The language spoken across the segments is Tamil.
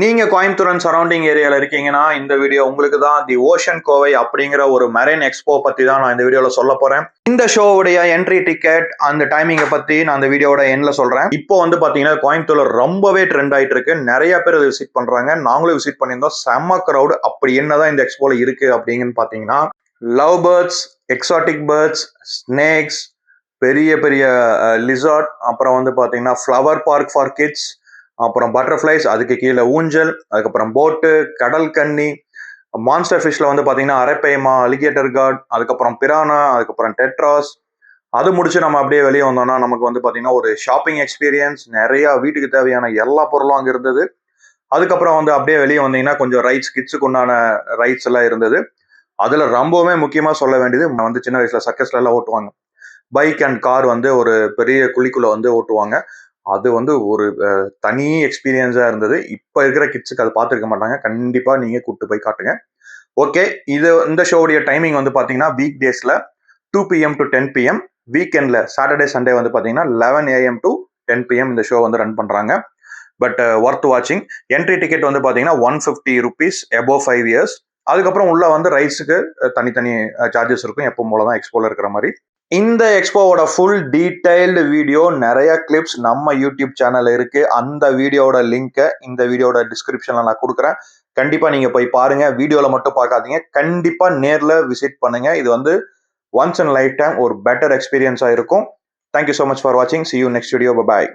நீங்க கோயம்புத்தூர் அண்ட் சரௌண்டிங் ஏரியால இருக்கீங்கன்னா இந்த வீடியோ உங்களுக்கு தான். தி ஓஷன் கோவை அப்படிங்கிற ஒரு மெரைன் எக்ஸ்போ பத்தி தான் நான் இந்த வீடியோல சொல்ல போறேன். இந்த ஷோவுடைய என்ட்ரி டிக்கெட் அந்த டைமிங்கை பத்தி நான் இந்த வீடியோட எண்ட்ல சொல்றேன். இப்போ வந்து பாத்தீங்கன்னா கோயம்புத்தூர்ல ரொம்பவே ட்ரெண்ட் ஆயிட்டு இருக்கு. நிறைய பேர் இதை விசிட் பண்றாங்க. நாங்களும் விசிட் பண்ணியிருந்தோம். செம்ம கிரௌட். அப்படி என்னதான் இந்த எக்ஸ்போல இருக்கு அப்படிங்கன்னு பாத்தீங்கன்னா love birds, exotic birds, snakes, பெரிய பெரிய லிசார்ட், அப்புறம் வந்து பாத்தீங்கன்னா ஃப்ளவர் பார்க் ஃபார் கிட்ஸ், அப்புறம் பட்டர்ஃப்ளைஸ், அதுக்கு கீழே ஊஞ்சல், அதுக்கப்புறம் போட்டு, கடல் கன்னி, மான்ஸ்டர் ஃபிஷ்ல வந்து பாத்தீங்கன்னா அரப்பைமா, அலிகேட்டர் கார்ட், அதுக்கப்புறம் பிரானா, அதுக்கப்புறம் டெட்ராஸ். அது முடிச்சு நம்ம அப்படியே வெளியே வந்தோம்னா நமக்கு வந்து பாத்தீங்கன்னா ஒரு ஷாப்பிங் எக்ஸ்பீரியன்ஸ், நிறைய வீட்டுக்கு தேவையான எல்லா பொருளும் அங்க இருந்தது. அதுக்கப்புறம் வந்து அப்படியே வெளியே வந்தீங்கன்னா கொஞ்சம் ரைட்ஸ், கிட்ஸுக்கு உண்டான ரைட்ஸ் எல்லாம் இருந்தது. அதுல ரொம்பவுமே முக்கியமா சொல்ல வேண்டியது, வந்து சின்ன வயசுல சர்க்கஸ்ல எல்லாம் ஓட்டுவாங்க, பைக் அண்ட் கார் வந்து ஒரு பெரிய குழிக்குள்ள வந்து ஓட்டுவாங்க. அது வந்து ஒரு தனி எக்ஸ்பீரியன்ஸா இருந்தது. இப்ப இருக்கிற கிட்ஸுக்கு அது பார்த்துருக்க மாட்டாங்க. கண்டிப்பா நீங்க கூப்பிட்டு போய் காட்டுங்க. ஓகே, இந்த ஷோவுடைய டைமிங் வந்து பாத்தீங்கன்னா வீக் டேஸ்ல 2 PM to 10 PM, வீக்கெண்ட்ல சாட்டர்டே சண்டே வந்து பாத்தீங்கன்னா 11 AM to 10 PM இந்த ஷோ வந்து ரன் பண்றாங்க. பட் ஒர்த் வாட்சிங். என்ட்ரி டிக்கெட் வந்து பாத்தீங்கன்னா 150 rupees above 5 years. அதுக்கப்புறம் உள்ள வந்து ரைட்ஸுக்கு தனித்தனி சார்ஜஸ் இருக்கும். எப்பவும் போலதான் எக்ஸ்போல இருக்கிற மாதிரி. இந்த எக்ஸ்போவோட ஃபுல் டீடைல்டு வீடியோ, நிறைய கிளிப்ஸ் நம்ம யூடியூப் சேனல்ல இருக்கு. அந்த வீடியோட லிங்கை இந்த வீடியோட டிஸ்கிரிப்ஷன்ல நான் கொடுக்குறேன். கண்டிப்பா நீங்க போய் பாருங்க. வீடியோல மட்டும் பார்க்காதீங்க, கண்டிப்பா நேர்ல விசிட் பண்ணுங்க. இது வந்து ஒன்ஸ் இன் லைஃப் டைம் ஒரு பெட்டர் எக்ஸ்பீரியன்ஸா இருக்கும். Thank you so much for watching. See you next video. Bye bye.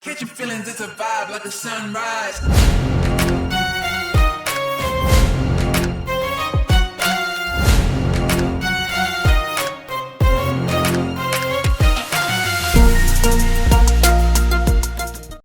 Catch your feelings, it's a vibe like a sunrise.